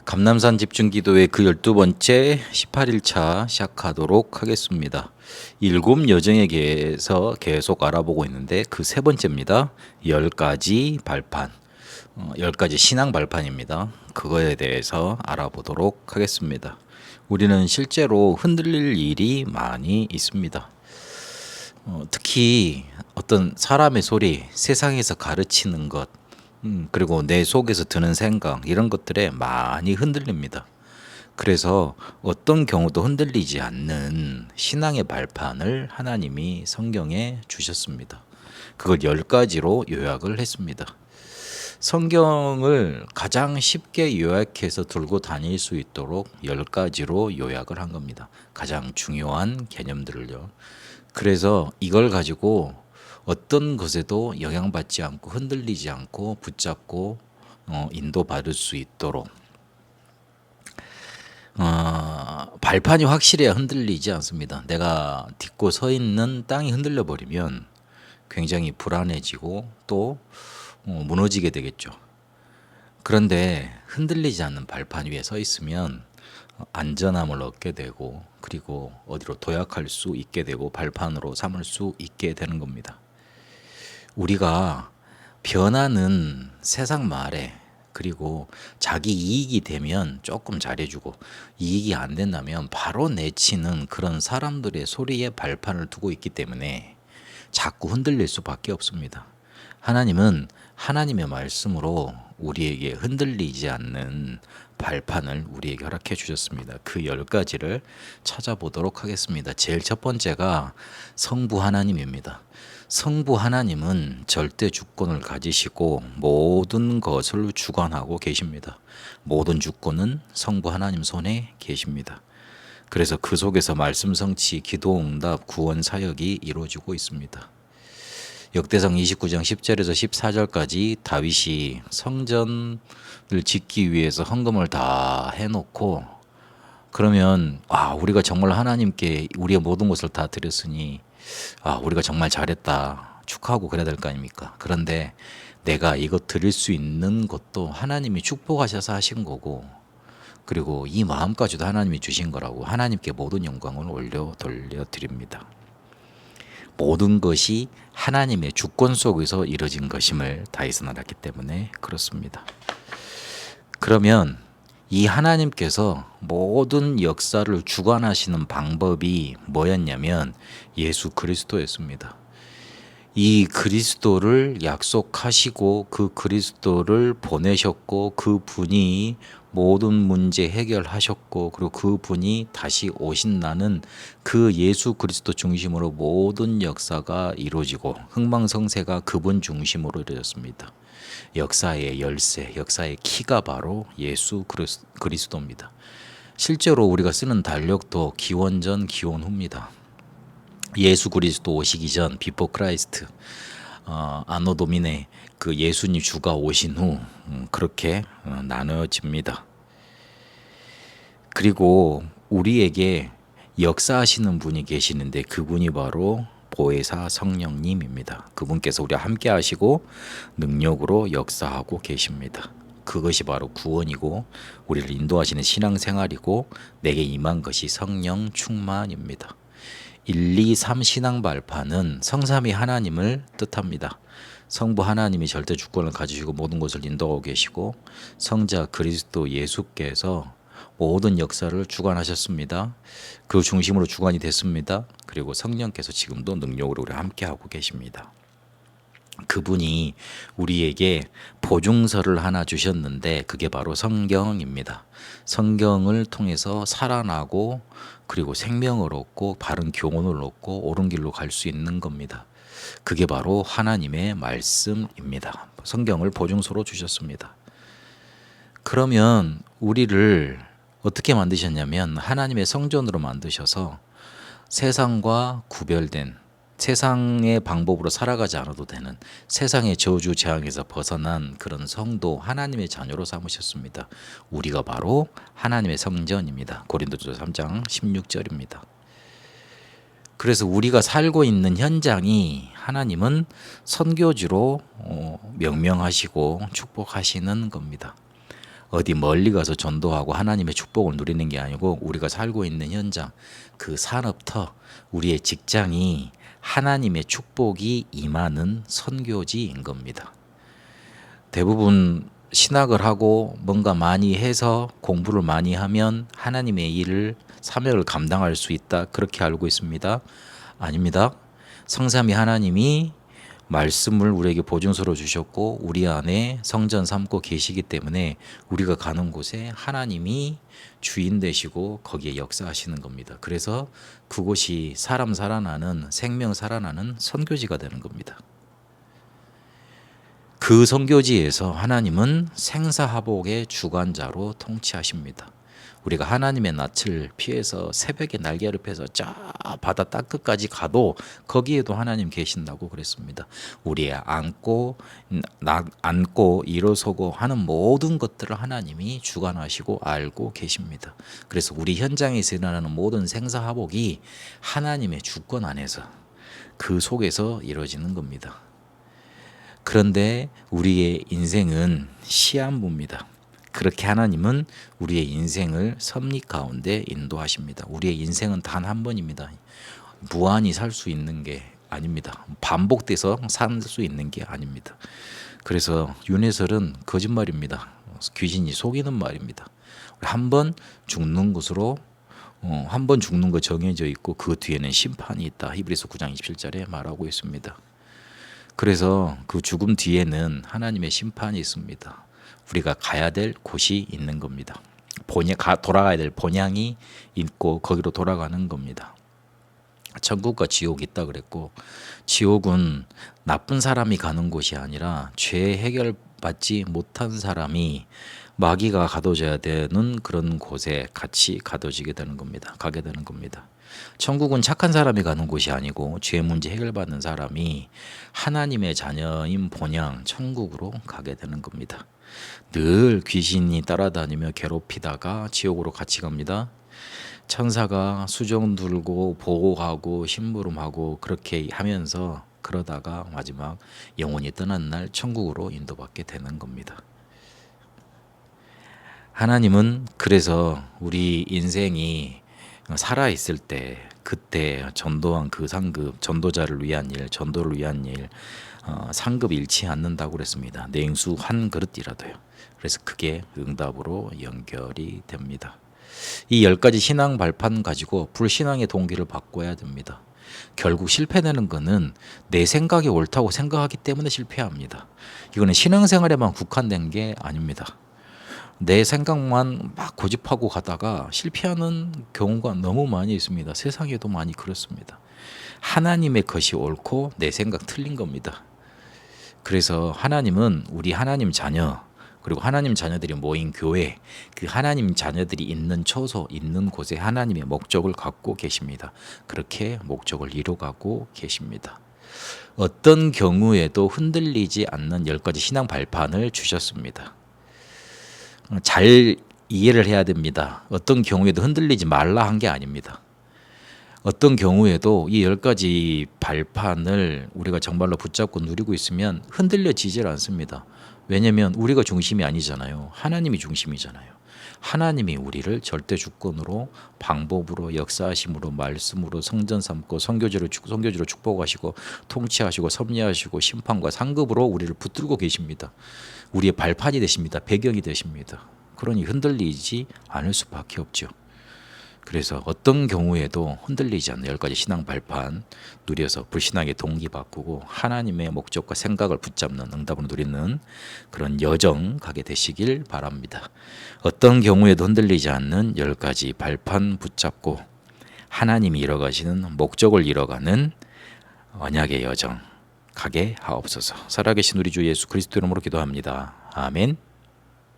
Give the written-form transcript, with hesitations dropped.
감남산 집중기도회 그 12번째 18일차 시작하도록 하겠습니다. 일곱 여정에 대해서 계속 알아보고 있는데 그 세 번째입니다. 10가지 발판, 10가지 신앙 발판입니다. 그거에 대해서 알아보도록 하겠습니다. 우리는 실제로 흔들릴 일이 많이 있습니다. 특히 어떤 사람의 소리, 세상에서 가르치는 것, 그리고 내 속에서 드는 생각 이런 것들에 많이 흔들립니다. 그래서 어떤 경우도 흔들리지 않는 신앙의 발판을 하나님이 성경에 주셨습니다. 그걸 10가지로 요약을 했습니다. 성경을 가장 쉽게 요약해서 들고 다닐 수 있도록 10가지로 요약을 한 겁니다. 가장 중요한 개념들을요. 그래서 이걸 가지고 어떤 것에도 영향받지 않고 흔들리지 않고 붙잡고 인도받을 수 있도록 발판이 확실해야 흔들리지 않습니다. 내가 딛고 서 있는 땅이 흔들려 버리면 굉장히 불안해지고 또 무너지게 되겠죠. 그런데 흔들리지 않는 발판 위에 서 있으면 안전함을 얻게 되고 그리고 어디로 도약할 수 있게 되고 발판으로 삼을 수 있게 되는 겁니다. 우리가 변하는 세상 말에 그리고 자기 이익이 되면 조금 잘해주고 이익이 안 된다면 바로 내치는 그런 사람들의 소리에 발판을 두고 있기 때문에 자꾸 흔들릴 수밖에 없습니다. 하나님은 하나님의 말씀으로 우리에게 흔들리지 않는 발판을 우리에게 허락해 주셨습니다. 그 10가지를 찾아보도록 하겠습니다. 제일 첫 번째가 성부 하나님입니다. 성부 하나님은 절대 주권을 가지시고 모든 것을 주관하고 계십니다. 모든 주권은 성부 하나님 손에 계십니다. 그래서 그 속에서 말씀 성취, 기도 응답, 구원 사역이 이루어지고 있습니다. 역대상 29장 10절에서 14절까지 다윗이 성전을 짓기 위해서 헌금을 다 해놓고 그러면 우리가 정말 하나님께 우리의 모든 것을 다 드렸으니 우리가 정말 잘했다 축하하고 그래야 될 거 아닙니까? 그런데 내가 이거 드릴 수 있는 것도 하나님이 축복하셔서 하신 거고 그리고 이 마음까지도 하나님이 주신 거라고 하나님께 모든 영광을 돌려드립니다. 모든 것이 하나님의 주권 속에서 이루어진 것임을 다윗은 알았기 때문에 그렇습니다. 그러면 이 하나님께서 모든 역사를 주관하시는 방법이 뭐였냐면 예수 그리스도였습니다. 이 그리스도를 약속하시고 그 그리스도를 보내셨고 그 분이 모든 문제 해결하셨고 그리고 그 분이 다시 오신다는 그 예수 그리스도 중심으로 모든 역사가 이루어지고 흥망성쇠가 그분 중심으로 이루어졌습니다. 역사의 열쇠, 역사의 키가 바로 예수 그리스도입니다. 실제로 우리가 쓰는 달력도 기원 전 기원 후입니다. 예수 그리스도 오시기 전 비포 크라이스트 아노 도미네 그 예수님 주가 오신 후 그렇게 나눠집니다. 그리고 우리에게 역사하시는 분이 계시는데 그분이 바로 보혜사 성령님입니다. 그분께서 우리와 함께 하시고 능력으로 역사하고 계십니다. 그것이 바로 구원이고 우리를 인도하시는 신앙생활이고 내게 임한 것이 성령 충만입니다. 1, 2, 3 신앙 발판은 성삼위 하나님을 뜻합니다. 성부 하나님이 절대 주권을 가지시고 모든 것을 인도하고 계시고 성자 그리스도 예수께서 모든 역사를 주관하셨습니다. 그 중심으로 주관이 됐습니다. 그리고 성령께서 지금도 능력으로 우리 함께하고 계십니다. 그분이 우리에게 보증서를 하나 주셨는데 그게 바로 성경입니다. 성경을 통해서 살아나고 그리고 생명을 얻고 바른 교훈을 얻고 옳은 길로 갈 수 있는 겁니다. 그게 바로 하나님의 말씀입니다. 성경을 보증서로 주셨습니다. 그러면 우리를 어떻게 만드셨냐면 하나님의 성전으로 만드셔서 세상과 구별된 세상의 방법으로 살아가지 않아도 되는 세상의 저주 재앙에서 벗어난 그런 성도 하나님의 자녀로 삼으셨습니다. 우리가 바로 하나님의 성전입니다. 고린도전서 3장 16절입니다. 그래서 우리가 살고 있는 현장이 하나님은 선교지로 명명하시고 축복하시는 겁니다. 어디 멀리 가서 전도하고 하나님의 축복을 누리는 게 아니고 우리가 살고 있는 현장, 그 산업터, 우리의 직장이 하나님의 축복이 임하는 선교지인 겁니다. 대부분 신학을 하고 뭔가 많이 해서 공부를 많이 하면 하나님의 일을 사명을 감당할 수 있다, 그렇게 알고 있습니다. 아닙니다. 성삼위 하나님이 말씀을 우리에게 보증서로 주셨고 우리 안에 성전 삼고 계시기 때문에 우리가 가는 곳에 하나님이 주인 되시고 거기에 역사하시는 겁니다. 그래서 그곳이 사람 살아나는, 생명 살아나는 선교지가 되는 겁니다. 그 선교지에서 하나님은 생사화복의 주관자로 통치하십니다. 우리가 하나님의 낯을 피해서 새벽에 날개를 펴서 저 바다 땅끝까지 가도 거기에도 하나님 계신다고 그랬습니다. 우리의 안고 일어서고 하는 모든 것들을 하나님이 주관하시고 알고 계십니다. 그래서 우리 현장에서 일어나는 모든 생사화복이 하나님의 주권 안에서, 그 속에서 이루어지는 겁니다. 그런데 우리의 인생은 시한부입니다. 그렇게 하나님은 우리의 인생을 섭리 가운데 인도하십니다. 우리의 인생은 단 한 번입니다. 무한히 살 수 있는 게 아닙니다. 반복돼서 살 수 있는 게 아닙니다. 그래서 윤회설은 거짓말입니다. 귀신이 속이는 말입니다. 한 번 죽는 것으로 한 번 죽는 거 정해져 있고 그 뒤에는 심판이 있다. 히브리서 9장 27절에 말하고 있습니다. 그래서 그 죽음 뒤에는 하나님의 심판이 있습니다. 우리가 가야 될 곳이 있는 겁니다. 돌아가야 될 본향이 있고 거기로 돌아가는 겁니다. 천국과 지옥이 있다 그랬고, 지옥은 나쁜 사람이 가는 곳이 아니라 죄 해결받지 못한 사람이 마귀가 가둬져야 되는 그런 곳에 같이 가둬지게 되는 겁니다. 가게 되는 겁니다. 천국은 착한 사람이 가는 곳이 아니고 죄 문제 해결받는 사람이 하나님의 자녀인 본향 천국으로 가게 되는 겁니다. 늘 귀신이 따라다니며 괴롭히다가 지옥으로 같이 갑니다. 천사가 수정 들고 보호하고 심부름하고 그렇게 하면서 그러다가 마지막 영혼이 떠난 날 천국으로 인도받게 되는 겁니다. 하나님은 그래서 우리 인생이 살아있을 때, 그때 전도한 그 상급, 전도자를 위한 일, 전도를 위한 일, 상급 잃지 않는다고 그랬습니다. 냉수 한 그릇이라도요. 그래서 그게 응답으로 연결이 됩니다. 이 10가지 신앙 발판 가지고 불신앙의 동기를 바꿔야 됩니다. 결국 실패되는 거는 내 생각이 옳다고 생각하기 때문에 실패합니다. 이거는 신앙생활에만 국한된 게 아닙니다. 내 생각만 막 고집하고 가다가 실패하는 경우가 너무 많이 있습니다. 세상에도 많이 그렇습니다. 하나님의 것이 옳고 내 생각 틀린 겁니다. 그래서 하나님은 우리 하나님 자녀, 그리고 하나님 자녀들이 모인 교회, 그 하나님 자녀들이 있는 처소, 있는 곳에 하나님의 목적을 갖고 계십니다. 그렇게 목적을 이루어가고 계십니다. 어떤 경우에도 흔들리지 않는 10가지 신앙 발판을 주셨습니다. 잘 이해를 해야 됩니다. 어떤 경우에도 흔들리지 말라 한 게 아닙니다. 어떤 경우에도 이 10가지 발판을 우리가 정말로 붙잡고 누리고 있으면 흔들려지질 않습니다. 왜냐하면 우리가 중심이 아니잖아요. 하나님이 중심이잖아요. 하나님이 우리를 절대 주권으로, 방법으로, 역사하심으로, 말씀으로 성전 삼고 선교지로 축복하시고 통치하시고 섭리하시고 심판과 상급으로 우리를 붙들고 계십니다. 우리의 발판이 되십니다. 배경이 되십니다. 그러니 흔들리지 않을 수밖에 없죠. 그래서 어떤 경우에도 흔들리지 않는 10가지 신앙 발판 누려서 불신앙의 동기 바꾸고 하나님의 목적과 생각을 붙잡는, 응답을 누리는 그런 여정 가게 되시길 바랍니다. 어떤 경우에도 흔들리지 않는 10가지 발판 붙잡고 하나님이 이뤄가시는 목적을 이뤄가는 언약의 여정 가게 하옵소서. 살아계신 우리 주 예수 그리스도 이름으로 기도합니다. 아멘.